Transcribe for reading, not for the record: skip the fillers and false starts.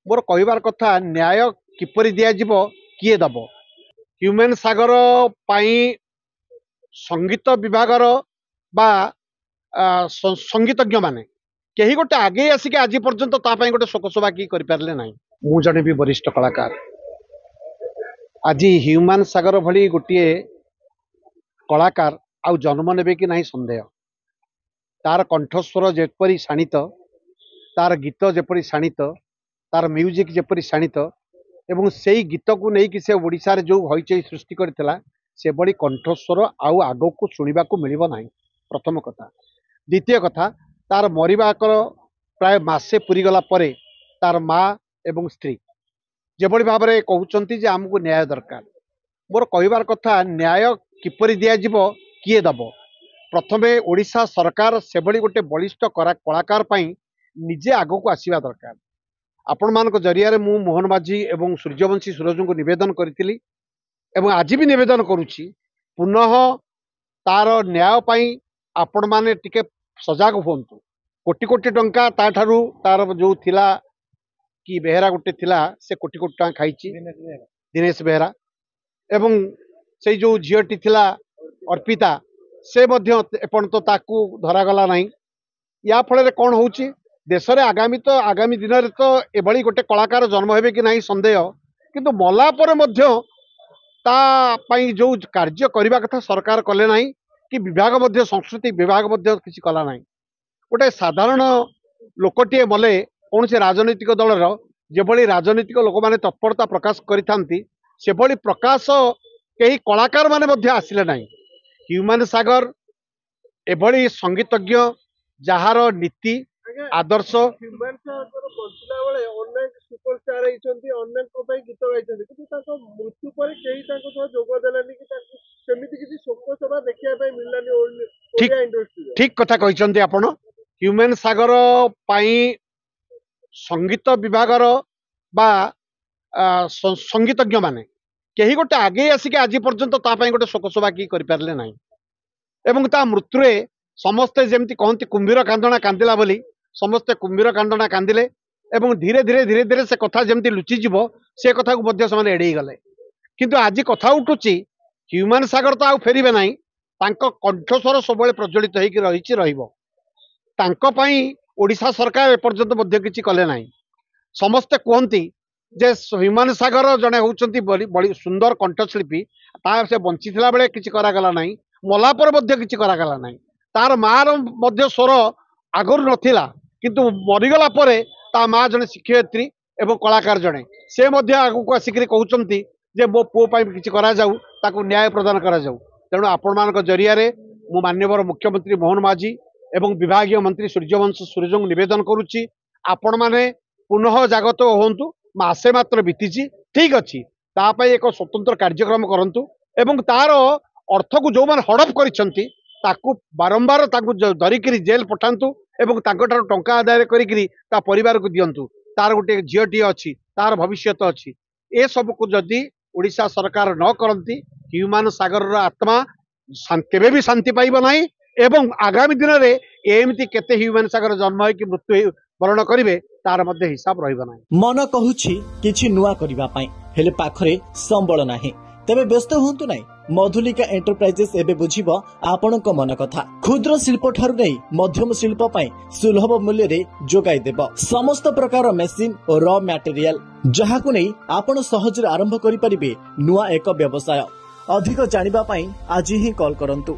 मोर कहबार कथा न्याय किपरि दियाजिबो किए दब ह्यूमन सागर पाई संगीत विभागर बा संगीतज्ञ माने कहीं गोटे आगे आसिक आज पर्यंत गोटे शोकसभा कि करें ना मु जड़े भी वरिष्ठ कलाकार आज ह्यूमन सागर भली गोटे कलाकार आउ जन्म ने कि नहीं संदेह तार कंठस्वर जेपरी शाणित तार गीत जेपरी शाणित तार म्यूजिक जेपरी शाणित एवं से गीत को लेकिन से ओडिशा रे जो हईचई सृष्टि करथिला से बड़ी कंठस्वर आउ आगो को सुनिबा को मिलिबो नाही प्रथम कथा। द्वितीय कथा तार मरिबाकर प्राय मासे पुरी गला परे तार माँ एवं स्त्री जेभली भाव में कहउचंती जे हमको न्याय दरकार। मोर कहबार कथा न्याय किपरि दियाजिबो किए दब प्रथमे ओडिशा सरकार से भली गोटे बलिष्ठ कलाकार पाई निजे आगो को आसीबा दरकार। आपण मानक जरिया मु मोहन माझी एवं सूर्यवंशी सूरज को निवेदन करी एवं आज भी निवेदन करुच्ची पुनः तार न्याय पाई आपण माने टिके सजग हुंतु। कोटी कोटी टंका ताठारू तार जो थिला कि बेहरा गोटे थिला से कोटी कोटी टंका खाइची दिनेश बेहरा एवं से जो झीटी थिला अर्पिता से मध्य एपर्यंत ताकू धरागला नहीं। या फल कौन होची देश में आगामी दिन में तो एभली गोटे कलाकार जन्म हे कि नहीं संदेह किंतु मला पर मध्य ता पाई जो कार्य करने कथा सरकार कले नहीं कि विभाग मध्य संस्कृति विभाग मध्य किसी कला नहीं। गोटे साधारण लोकटे मले कौन से राजनीतिक दलर जेभली राजनीतिक लोक माने तत्परता प्रकाश करिथांती सेभली प्रकाश कई कलाकार माने मध्य आसिले नहीं। ह्यूमन सागर एभली संगीतज्ञ जार नीति आदर्श सुपरस्टार गीत मृत्यु पर शोकसभा देखा ठीक कथा कहते आपण। ह्यूमन सागर पाई संगीत विभागर बा संगीतज्ञ माने कहीं गोटे आगे आसिक आज पर्यंत गोटे शोकसभा कि करें ना एवं ता मृत्यु समस्ते जमती कहती कुंभीर कांदना कांदिला बोली समस्ते कुंभीर कांदना कांदिले एवं धीरे धीरे धीरे धीरे से कथा जमती लुचिजिव से कथा को मध्य से एड़े गले किंतु आज कथा उठुची ह्यूमन सागर तो आउ फेरिबे नाही कंठस्वर सब प्रज्वलित होती रही ओडिशा सरकार एपर्यंत मध्य किछि कले नाही। समस्ते कहती जे ह्यूमन सागर जड़े होउचंती बड़ी सुंदर कंठशिल्पी ता से बंची थिला बेले किछि करागला नाही मला पर मध्य किछि करागला नाही। तार मार मध्य स्वर आगुर नथिला किंतु मरीगला परे ता माँ जने शिक्षयित्री एवं कलाकार जड़े से मध्य आगु आसिक कहउचंती जे मो पुओ पाई किछि करा जाऊ ताकू न्याय प्रदान करा जाऊ। तेणु आपण मानक जरिया रे मु माननीय मुख्यमंत्री मोहन माझी एवं विभागीय मंत्री सूर्यवंश सूरज को निवेदन करुच्ची आपण माने पुनः जागत होंतु मासे मात्र बीतीची ठीक अच्छी तापाई एक स्वतंत्र कार्यक्रम करंतु एवं तार अर्थ को जो मैंने हड़प करिसंती ताकू बारंबार ताकू धरिकी जेल पठांतु एवं तांको टंका आदाय करिकी ता परिवार को दियंतु। तार गोटे झीटी अच्छी तार भविष्य अच्छी ए सब को जदि ओडिशा सरकार न करती ह्यूमन सागर आत्मा केबे भी शांति पाइब नाही एवं आगामी दिन में एमती केते ह्यूमन सागर जन्म हो कि मृत्यु वरण करेंगे तार मध्य हिसाब रहिबा नाही। मन कहूछि किछि नुआ करिबा पई हेले पाखरे संबल नाही तेबे व्यस्त होंतु नाही। मधुलिका एंटरप्राइजेस एबे बुझिबो आपणक मन कथा क्षुद्र शिल्प ठारू नै मध्यम शिल्प पई सुलभ मूल्य रे जोगाई देबो समस्त प्रकार मेसिन और रॉ मटेरियल जहाकु नै आपण सहज रे आरंभ करि परिबे नुआ एक व्यवसाय। अधिक जानिबा पई आज ही कॉल करंतु